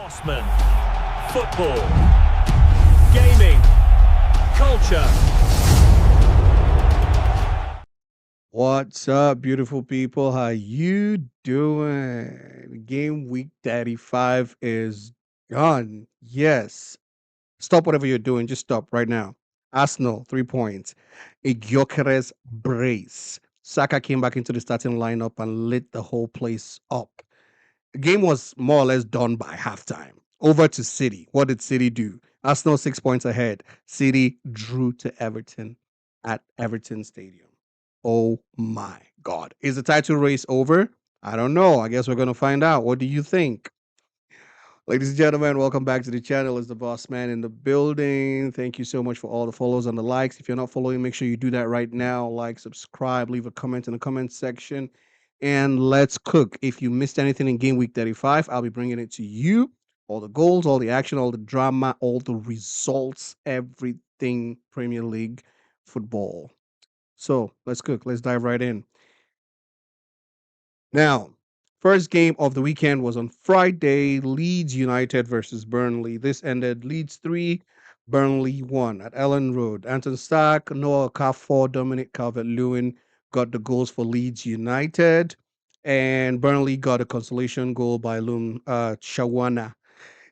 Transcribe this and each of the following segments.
Bossman. Football. Gaming. Culture. What's up, beautiful people? How you doing? Game week 35 is done. Yes. Stop whatever you're doing. Just stop right now. Arsenal, 3 points. A Gyökeres brace. Saka came back into the starting lineup and lit the whole place up. The game was more or less done by halftime. Over to City. What did City do? Arsenal 6 points ahead. City drew to Everton at Everton Stadium. Oh my God. Is the title race over? I don't know. I guess we're going to find out. What do you think? Ladies and gentlemen, welcome back to the channel. It's the Bossman in the building. Thank you so much for all the follows and the likes. If you're not following, make sure you do that right now. Like, subscribe, leave a comment in the comment section, and let's cook. If you missed anything in game week 35, I'll be bringing it to you. All the goals, all the action, all the drama, all the results, everything Premier League football. So let's cook. Let's dive right in. Now, first game of the weekend was on Friday, Leeds United versus Burnley. This ended Leeds 3, Burnley 1 at Elland Road. Anton Stach, Noah Okafor, Dominic Calvert-Lewin got the goals for Leeds United, and Burnley got a consolation goal by Shawana.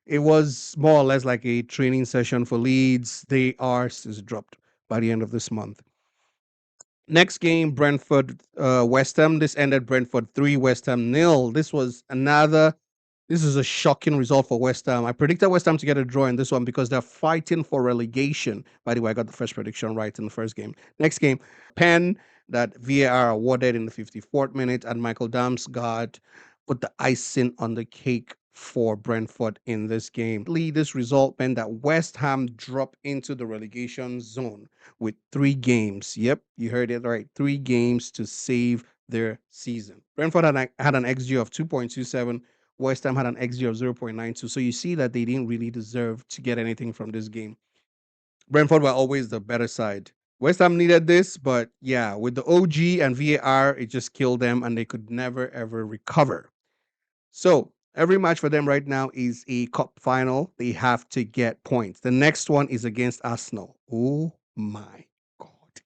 It was more or less like a training session for Leeds. They are dropped by the end of this month. Next game, Brentford, West Ham. This ended Brentford 3, West Ham 0. This is a shocking result for West Ham. I predicted West Ham to get a draw in this one because they're fighting for relegation. By the way, I got the first prediction right in the first game. Next game, pen that VAR awarded in the 54th minute, and Michael Damsgaard put the icing on the cake for Brentford in this game. This result meant that West Ham dropped into the relegation zone with 3 games. Yep, you heard it right. 3 games to save their season. Brentford had an XG of 2.27. West Ham had an XG of 0.92. So you see that they didn't really deserve to get anything from this game. Brentford were always the better side. West Ham needed this, but yeah, with the OG and VAR, it just killed them and they could never ever recover. So every match for them right now is a cup final. They have to get points. The next one is against Arsenal. Oh my God.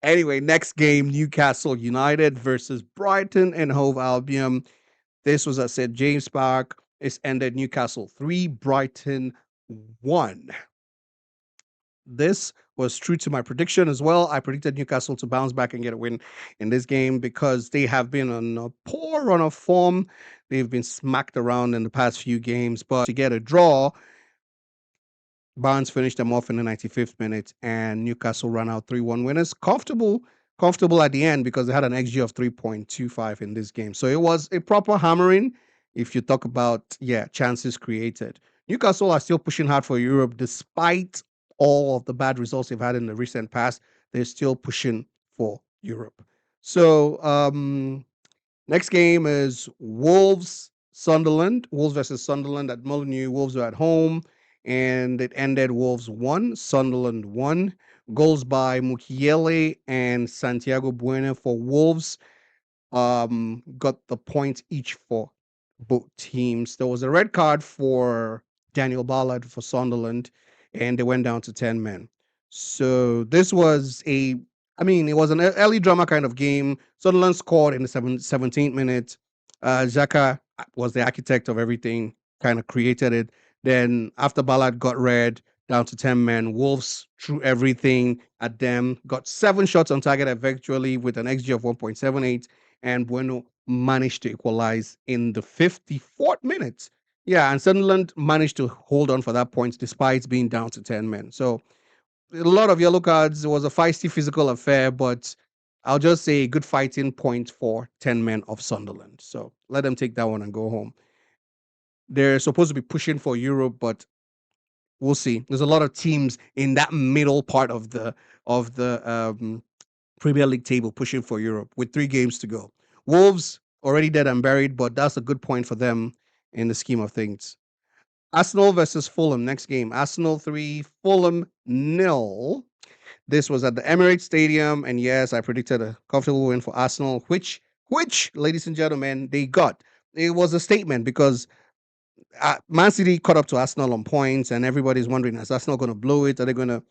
Anyway, next game, Newcastle United versus Brighton and Hove Albion. This was at St. James Park. It's ended Newcastle 3, Brighton 1. This was true to my prediction as well. I predicted Newcastle to bounce back and get a win in this game because they have been on a poor run of form. They've been smacked around in the past few games, but to get a draw, Barnes finished them off in the 95th minute, and Newcastle ran out 3-1 winners. Comfortable at the end because they had an XG of 3.25 in this game. So it was a proper hammering if you talk about, chances created. Newcastle are still pushing hard for Europe despite all of the bad results they've had in the recent past. They're still pushing for Europe. So next game is Sunderland. Wolves versus Sunderland at Molineux. Wolves are at home, and it ended Wolves 1, Sunderland 1. Goals by Mukiele and Santiago Bueno for Wolves. Got the points each for both teams. There was a red card for Daniel Ballard for Sunderland, and they went down to 10 men. So this was it was an early drama kind of game. Sunderland scored in the 17th minute. Saka was the architect of everything, kind of created it. Then after Ballard got red, down to 10 men, Wolves threw everything at them, got 7 shots on target eventually with an XG of 1.78, and Bueno managed to equalize in the 54th minute. Yeah, and Sunderland managed to hold on for that point despite being down to 10 men. So a lot of yellow cards. It was a feisty physical affair, but I'll just say a good fighting point for 10 men of Sunderland. So let them take that one and go home. They're supposed to be pushing for Europe, but we'll see. There's a lot of teams in that middle part of the Premier League table pushing for Europe with 3 games to go. Wolves already dead and buried, but that's a good point for them in the scheme of things. Arsenal versus Fulham. Next game. Arsenal 3, Fulham 0. This was at the Emirates Stadium, and yes, I predicted a comfortable win for Arsenal, which, ladies and gentlemen, they got. it was a statement because Man City caught up to Arsenal on points, and everybody's wondering, is Arsenal going to blow it? Are they going to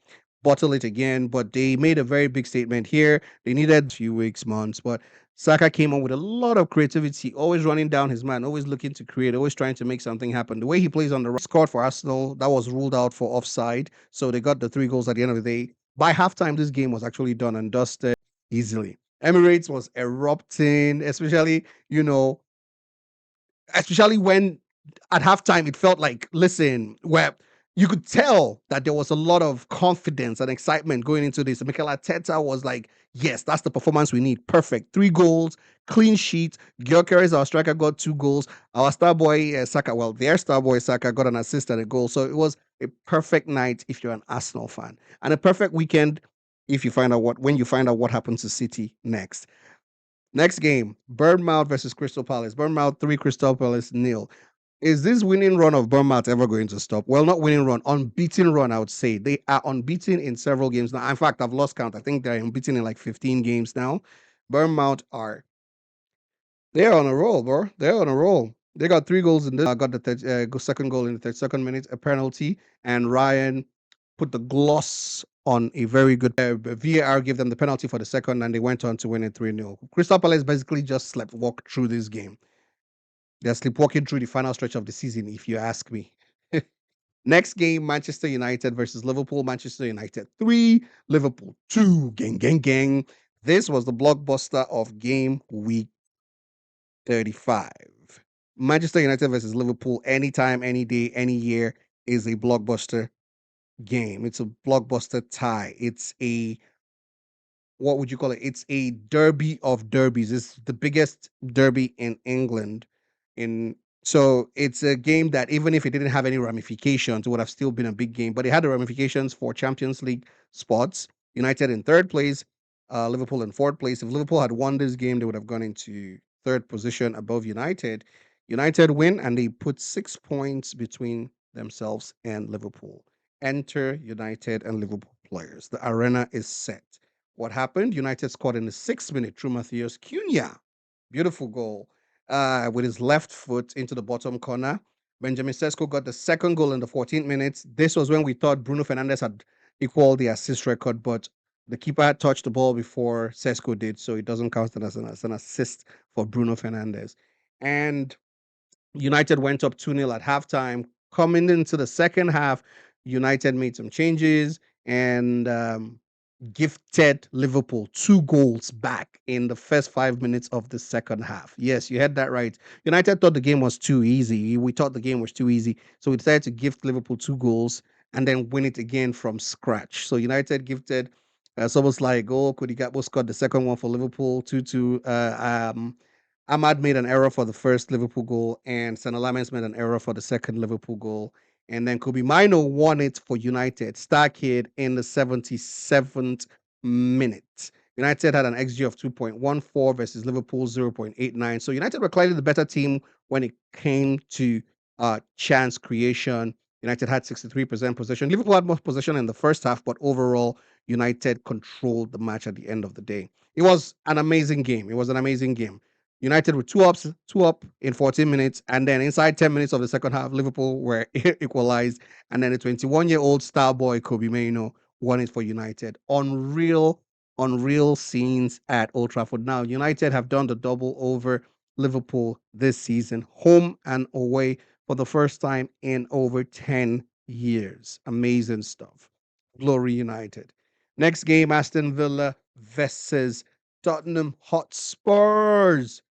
bottle it again? But they made a very big statement here. They needed a few weeks, months, but Saka came on with a lot of creativity, always running down his man, always looking to create, always trying to make something happen. The way he plays on the right, scored for Arsenal, that was ruled out for offside. So they got the 3 goals at the end of the day. By halftime, this game was actually done and dusted easily. Emirates was erupting, especially when at halftime it felt like, listen, where you could tell that there was a lot of confidence and excitement going into this. Mikel Arteta was like, yes, that's the performance we need. Perfect. 3 goals, clean sheet. Gyökeres, our striker, got 2 goals. Our star boy, Saka, well, their star boy, Saka, got an assist and a goal. So it was a perfect night if you're an Arsenal fan, and a perfect weekend if you find out when you find out what happens to City next. Next game, Bournemouth versus Crystal Palace. Bournemouth 3, Crystal Palace 0. Is this winning run of Bournemouth ever going to stop? Well, not winning run, unbeaten run, I would say. They are unbeaten in several games now. In fact, I've lost count. I think they're unbeaten in like 15 games now. Bournemouth they're on a roll, bro. They're on a roll. They got 3 goals in this. Got the second goal in the 32nd minute, a penalty, and Ryan put the gloss on a very good VAR gave them the penalty for the second, and they went on to win it 3-0. Crystal Palace basically just slept walk through this game. They're sleepwalking through the final stretch of the season, if you ask me. Next game, Manchester United versus Liverpool. Manchester United 3, Liverpool 2. Gang, gang, gang. This was the blockbuster of game week 35. Manchester United versus Liverpool, anytime, any day, any year, is a blockbuster game. It's a blockbuster tie. It's a what would you call it? It's a derby of derbies. It's the biggest derby in England. In So it's a game that even if it didn't have any ramifications, it would have still been a big game. But it had the ramifications for Champions League spots. United in third place, Liverpool in fourth place. If Liverpool had won this game, they would have gone into third position above United. United win and they put 6 points between themselves and Liverpool. Enter United and Liverpool players. The arena is set. What happened? United scored in the 6th minute through Matheus Cunha. Beautiful goal with his left foot into the bottom corner. Benjamin Sesko got the second goal in the 14th minute. This was when we thought Bruno Fernandes had equaled the assist record, but the keeper had touched the ball before Sesko did, so it doesn't count as an assist for Bruno Fernandes. And United went up 2-0 at halftime. Coming into the second half, United made some changes and gifted Liverpool 2 goals back in the first 5 minutes of the second half. Yes, you heard that right. United thought the game was too easy. We thought the game was too easy. So we decided to gift Liverpool 2 goals and then win it again from scratch. So United gifted almost like, oh, Kudigabo scored the second one for Liverpool, 2-2. Ahmad made an error for the first Liverpool goal, and Sana Lamens made an error for the second Liverpool goal. And then Kobe Mino won it for United. Stach in the 77th minute. United had an XG of 2.14 versus Liverpool 0.89. So United were clearly the better team when it came to chance creation. United had 63% possession. Liverpool had more possession in the first half, but overall, United controlled the match at the end of the day. It was an amazing game. It was an amazing game. United were two up in 14 minutes, and then inside 10 minutes of the second half, Liverpool were equalized, and then the 21-year-old star boy Kobe Mainoo won it for United. Unreal scenes at Old Trafford. Now, United have done the double over Liverpool this season, home and away for the first time in over 10 years. Amazing stuff. Glory United. Next game, Aston Villa versus Tottenham Hotspurs.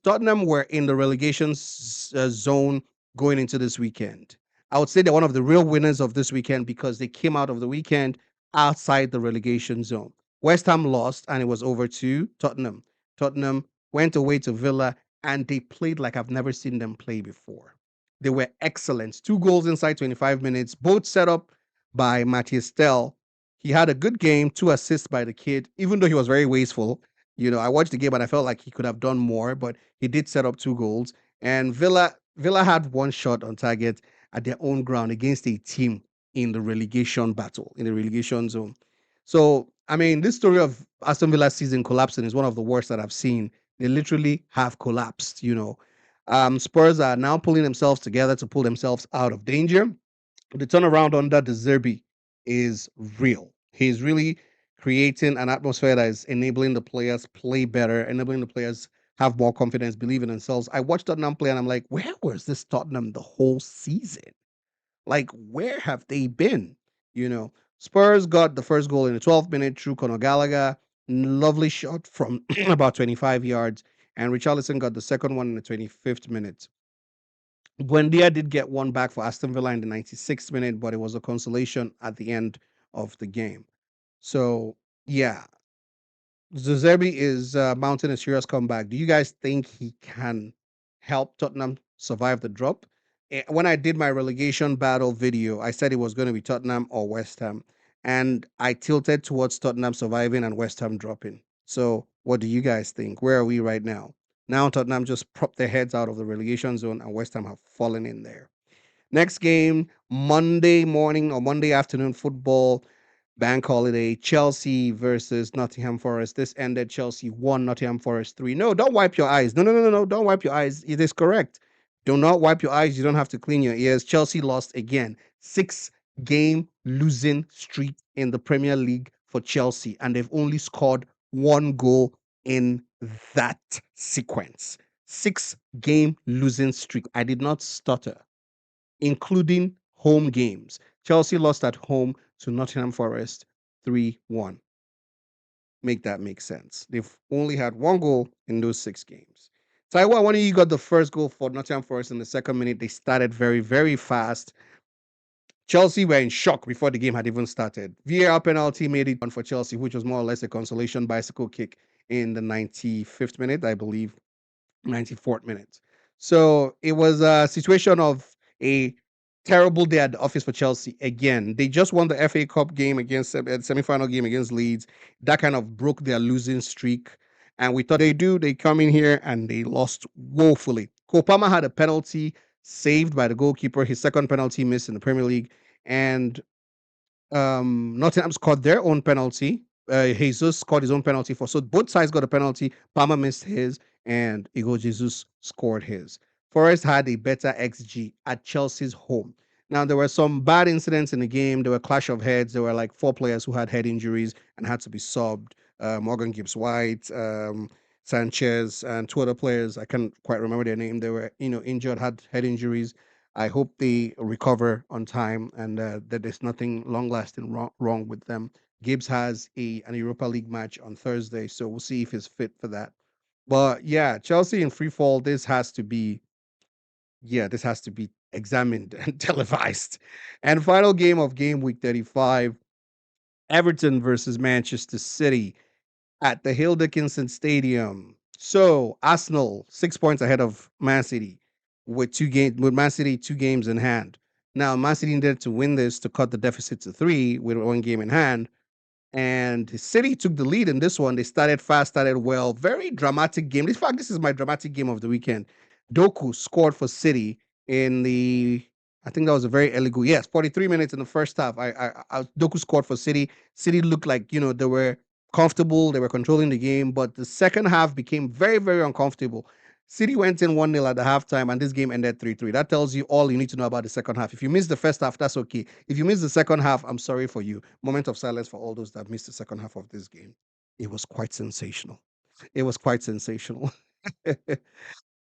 Tottenham were in the relegation zone going into this weekend. I would say they're one of the real winners of this weekend because they came out of the weekend outside the relegation zone. West Ham lost and it was over to Tottenham. Tottenham went away to Villa and they played like I've never seen them play before. They were excellent. 2 goals inside 25 minutes, both set up by Matthias Tel. He had a good game, 2 assists by the kid, even though he was very wasteful. I watched the game and I felt like he could have done more, but he did set up 2 goals. And Villa had one shot on target at their own ground against a team in the relegation battle, in the relegation zone. So, I mean, this story of Aston Villa's season collapsing is one of the worst that I've seen They literally have collapsed, you know. Spurs are now pulling themselves together to pull themselves out of danger. The turnaround under the Zerbi is real. He's really creating an atmosphere that is enabling the players play better, enabling the players have more confidence, believe in themselves. I watched Tottenham play and I'm like, where was this Tottenham the whole season? Like, where have they been? You know, Spurs got the first goal in the 12th minute through Conor Gallagher. Lovely shot from about 25 yards. And Richarlison got the second one in the 25th minute. Buendia did get one back for Aston Villa in the 96th minute, but it was a consolation at the end of the game. So, yeah, Zerbi is mounting a serious comeback. Do you guys think he can help Tottenham survive the drop? When I did my relegation battle video, I said it was going to be Tottenham or West Ham, and I tilted towards Tottenham surviving and West Ham dropping. So, what do you guys think? Where are we right now? Now Tottenham just propped their heads out of the relegation zone, and West Ham have fallen in there. Next game, Monday morning or Monday afternoon football, bank holiday, Chelsea versus Nottingham Forest. This ended Chelsea 1, Nottingham Forest 3. No, don't wipe your eyes. No. Don't wipe your eyes. It is correct. Do not wipe your eyes. You don't have to clean your ears. Chelsea lost again. 6-game losing streak in the Premier League for Chelsea, and they've only scored one goal in that sequence. 6-game losing streak. I did not stutter, including home games. Chelsea lost at home to Nottingham Forest 3-1. Make that make sense. They've only had one goal in those 6 games. Taiwan, one of you got the first goal for Nottingham Forest in the second minute. They started very, very fast. Chelsea were in shock before the game had even started. VAR penalty made it one for Chelsea, which was more or less a consolation bicycle kick in the 95th minute, I believe. 94th minute. So it was a situation of a terrible day at the office for Chelsea again. They just won the FA Cup game against semi-final game against Leeds. That kind of broke their losing streak. And we thought they come in here and they lost woefully. Kopama had a penalty saved by the goalkeeper, his second penalty missed in the Premier League. And Nottingham scored their own penalty. Jesus scored his own penalty for. So both sides got a penalty. Palmer missed his, and Igor Jesus scored his. Forest had a better XG at Chelsea's home. Now there were some bad incidents in the game. There were clash of heads. There were like 4 players who had head injuries and had to be subbed. Morgan Gibbs White, Sanchez, and 2 other players. I can't quite remember their name. They were injured, had head injuries. I hope they recover on time and that there's nothing long lasting wrong with them. Gibbs has an Europa League match on Thursday, so we'll see if he's fit for that. But yeah, Chelsea in free fall. This has to be examined and televised. And final game of game week 35, Everton versus Manchester City at the Hill Dickinson Stadium. So Arsenal 6 points ahead of Man City with Man City 2 games in hand. Now Man City needed to win this to cut the deficit to 3 with 1 game in hand. And City took the lead in this one. They started fast, started well. Very dramatic game. In fact, this is my dramatic game of the weekend. Doku scored for City in I think that was a very early goal. Yes, 43 minutes in the first half. Doku scored for City. City looked like, they were comfortable. They were controlling the game. But the second half became very, very uncomfortable. City went in 1-0 at the halftime, and this game ended 3-3. That tells you all you need to know about the second half. If you missed the first half, that's okay. If you missed the second half, I'm sorry for you. Moment of silence for all those that missed the second half of this game. It was quite sensational. It was quite sensational.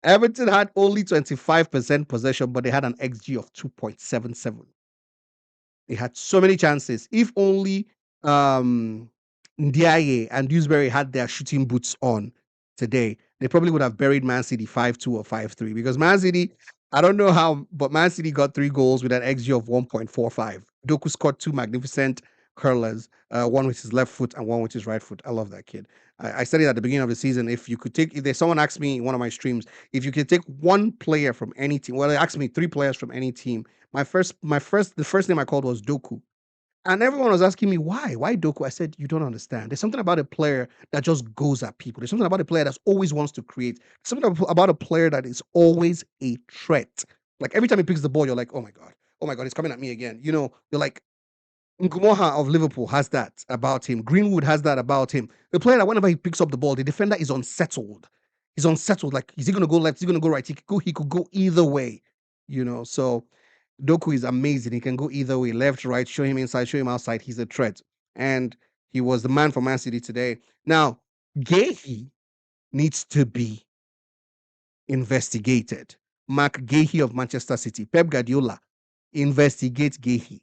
Everton had only 25% possession, but they had an XG of 2.77. They had so many chances. If only Ndiaye and Dewsbury had their shooting boots on today, they probably would have buried Man City 5-2 or 5-3 because Man City, I don't know how, but Man City got 3 goals with an XG of 1.45. Doku scored 2 magnificent curlers, one with his left foot and one with his right foot. I love that kid. I said it at the beginning of the season. If there's someone asked me in one of my streams, if you could take one player from any team, well, they asked me 3 players from any team. The first name I called was Doku. And everyone was asking me why Doku? I said, you don't understand. There's something about a player that just goes at people. There's something about a player that always wants to create. Something about a player that is always a threat. Like every time he picks the ball, you're like, oh my God, he's coming at me again. You're like, Ngumoha of Liverpool has that about him. Greenwood has that about him. The player that whenever he picks up the ball, the defender is unsettled. He's unsettled. Like, is he gonna go left? Is he gonna go right? He could go either way, you know. So Doku is amazing. He can go either way, left, right, show him inside, show him outside. He's a threat. And he was the man for Man City today. Now, Gahey needs to be investigated. Mark Gahey of Manchester City, Pep Guardiola, investigate Gahey.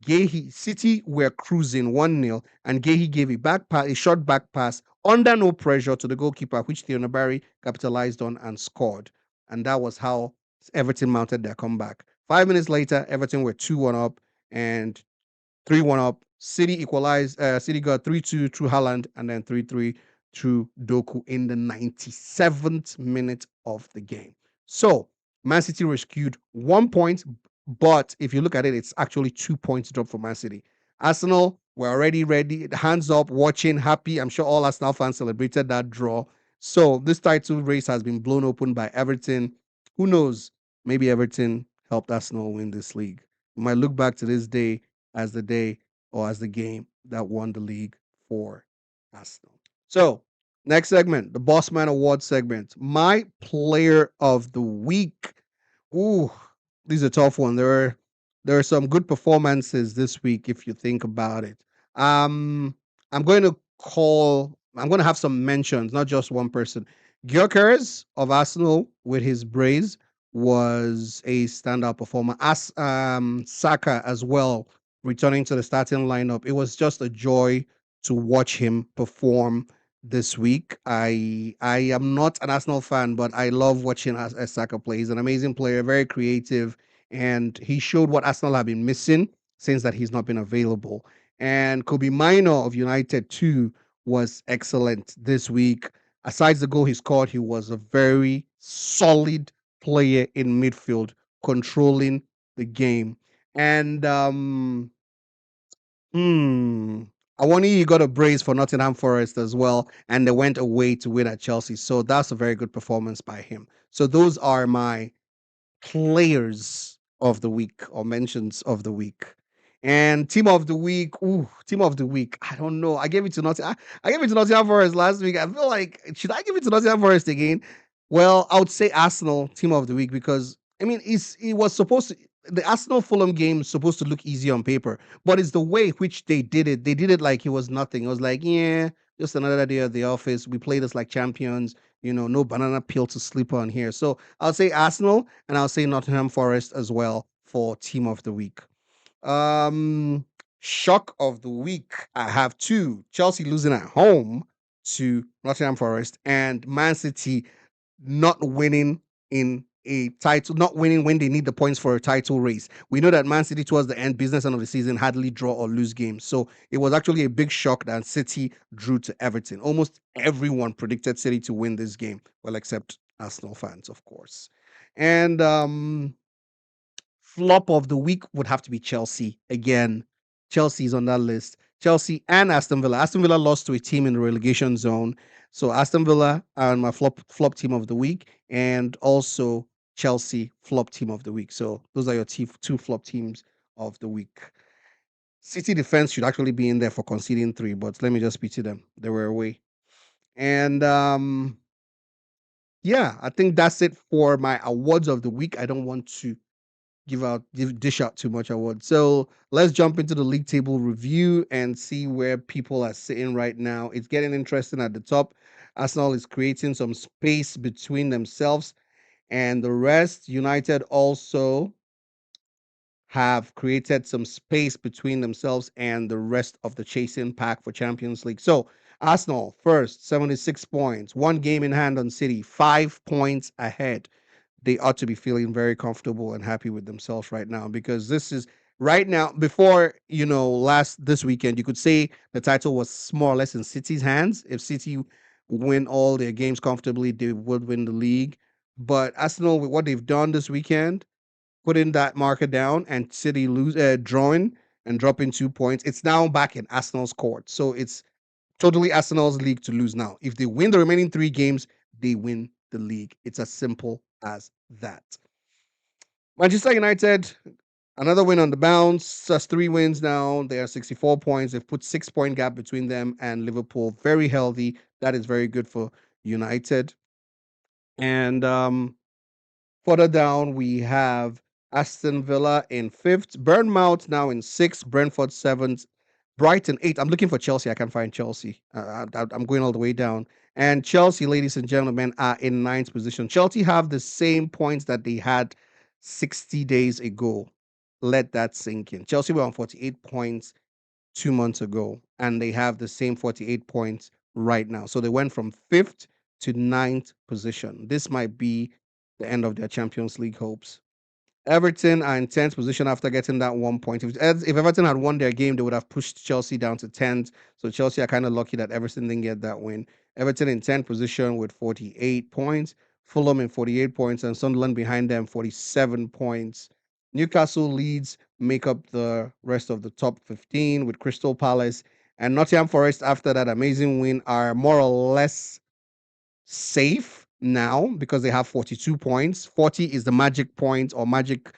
Gahey, City were cruising 1-0, and Gahey gave a short back pass under no pressure to the goalkeeper, which Theo Barry capitalized on and scored. And that was how Everton mounted their comeback. 5 minutes later, Everton were 2-1 up and 3-1 up. City equalized. City got 3-2 through Haaland and then 3-3 through Doku in the 97th minute of the game. So Man City rescued 1 point, but if you look at it, it's actually 2 points drop for Man City. Arsenal were already ready, hands up, watching, happy. I'm sure all Arsenal fans celebrated that draw. So this title race has been blown open by Everton. Who knows? Maybe Everton helped Arsenal win this league. We might look back to this day as the day or as the game that won the league for Arsenal. So, next segment, the Bossman Award segment. My player of the week. Ooh, these are tough one. There are some good performances this week if you think about it. Um, I'm going to have some mentions, not just one person. Gyökeres of Arsenal with his brace was a standout performer. As Saka as well, returning to the starting lineup. It was just a joy to watch him perform this week. I am not an Arsenal fan, but I love watching as Saka play. He's an amazing player, very creative, and he showed what Arsenal have been missing since that he's not been available. And Kobe Minor of United too was excellent this week. Aside the goal he scored, he was a very solid player in midfield, controlling the game. And Hmm. Awoniyi got a brace for Nottingham Forest as well, and they went away to win at Chelsea. So that's a very good performance by him. So those are my players of the week or mentions of the week. And team of the week, team of the week. I don't know. I gave it to Nottingham. I gave it to Nottingham Forest last week. I feel like should I give it to Nottingham Forest again? Well, I would say Arsenal team of the week because I mean it was supposed to the Arsenal Fulham game is supposed to look easy on paper, but it's the way which they did it. They did it like it was nothing. It was like, yeah, just another day at the office. We played us like champions. No banana peel to sleep on here. So I'll say Arsenal and I'll say Nottingham Forest as well for team of the week. Um, Shock of the week. I have two: Chelsea losing at home to Nottingham Forest and Man City not winning in a title, not winning when they need the points for a title race. We know that Man City towards the end, business end of the season, hardly draw or lose games. So it was actually a big shock that City drew to Everton. Almost everyone predicted City to win this game, well, except Arsenal fans, of course. And flop of the week would have to be Chelsea again. Chelsea's on that list. Chelsea and Aston Villa. Aston Villa lost to a team in the relegation zone. So Aston Villa and my flop team of the week, and also Chelsea flop team of the week. So those are your two flop teams of the week. City defense should actually be in there for conceding 3, but let me just pity them. They were away. And yeah, I think that's it for my awards of the week. I don't want to dish out too much awards. So let's jump into the league table review and see where people are sitting right now. It's getting interesting at the top. Arsenal is creating some space between themselves and the rest. United also have created some space between themselves and the rest of the chasing pack for Champions League. So Arsenal first, 76 points, 1 game in hand on City, 5 points ahead. They ought to be feeling very comfortable and happy with themselves right now because this is right now before this weekend you could say the title was more or less in City's hands. If City win all their games comfortably, they would win the league. But Arsenal, with what they've done this weekend, putting that marker down and City drawing and dropping 2 points, it's now back in Arsenal's court. So it's totally Arsenal's league to lose now. If they win the remaining 3 games, they win the league. It's as simple as that. Manchester United, another win on the bounce. That's 3 wins now. They are 64 points. They've put 6 point gap between them and Liverpool. Very healthy. That is very good for United. And further down, we have Aston Villa in fifth, Bournemouth now in sixth, Brentford seventh, Brighton eighth. I'm looking for Chelsea. I can't find Chelsea. I'm going all the way down. And Chelsea, ladies and gentlemen, are in ninth position. Chelsea have the same points that they had 60 days ago. Let that sink in. Chelsea were on 48 points 2 months ago, and they have the same 48 points right now. So they went from fifth to ninth position. This might be the end of their Champions League hopes. Everton are in 10th position after getting that 1 point. If Everton had won their game, they would have pushed Chelsea down to 10th. So Chelsea are kind of lucky that Everton didn't get that win. Everton in 10th position with 48 points. Fulham in 48 points, and Sunderland behind them 47 points. Newcastle, Leeds make up the rest of the top 15 with Crystal Palace. And Nottingham Forest, after that amazing win, are more or less safe now because they have 42 points. 40 is the magic point or magic,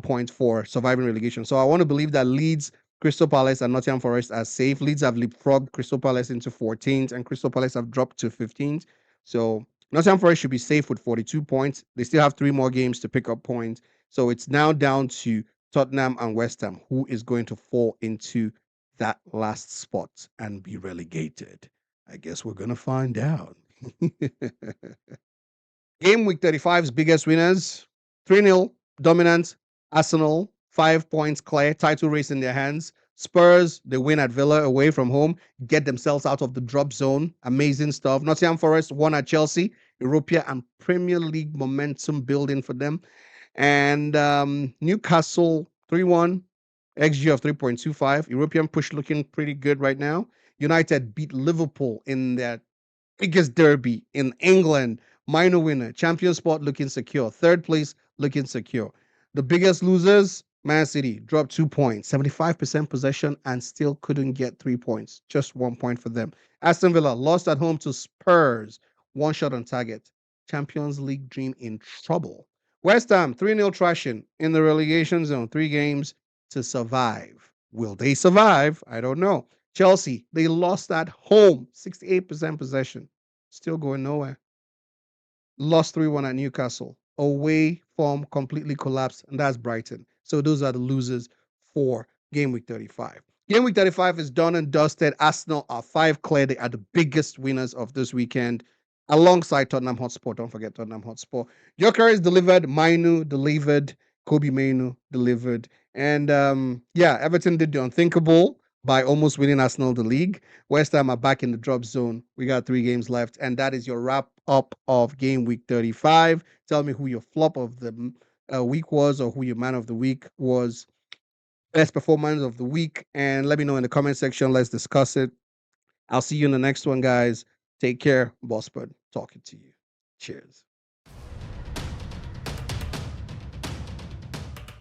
points for surviving relegation. So I want to believe that Leeds, Crystal Palace, and Nottingham Forest are safe. Leeds have leapfrogged Crystal Palace into 14th, and Crystal Palace have dropped to 15th. So Nottingham Forest should be safe with 42 points. They still have 3 more games to pick up points. So it's now down to Tottenham and West Ham who is going to fall into that last spot and be relegated. I guess we're going to find out. Game week 35's biggest winners 3-0 dominant. Arsenal, 5 points clear, title race in their hands. Spurs, they win at Villa away from home, get themselves out of the drop zone. Amazing stuff. Nottingham Forest won at Chelsea, Europa and Premier League momentum building for them. And Newcastle, 3-1, XG of 3.25. European push looking pretty good right now. United beat Liverpool in their biggest derby in England. Minor winner. Champion spot looking secure. Third place looking secure. The biggest losers, Man City, dropped 2 points. 75% possession and still couldn't get 3 points. Just 1 point for them. Aston Villa lost at home to Spurs. 1 shot on target. Champions League dream in trouble. West Ham, 3-0 thrashing in the relegation zone. 3 games to survive. Will they survive? I don't know. Chelsea, they lost at home, 68% possession. Still going nowhere. Lost 3-1 at Newcastle. Away form completely collapsed, and that's Brighton. So those are the losers for game week 35. Game week 35 is done and dusted. Arsenal are 5 clear. They are the biggest winners of this weekend, alongside Tottenham Hotspur. Don't forget Tottenham Hotspur. Gyökeres delivered. Mainu delivered. Kobe Mainu delivered. And Everton did the unthinkable by almost winning Arsenal the league. West Ham are back in the drop zone. We got 3 games left, and that is your wrap up of game week 35. Tell me who your flop of the week was, or who your man of the week was. Best performance of the week, and let me know in the comment section. Let's discuss it. I'll see you in the next one, guys. Take care. Bossman talking to you. Cheers.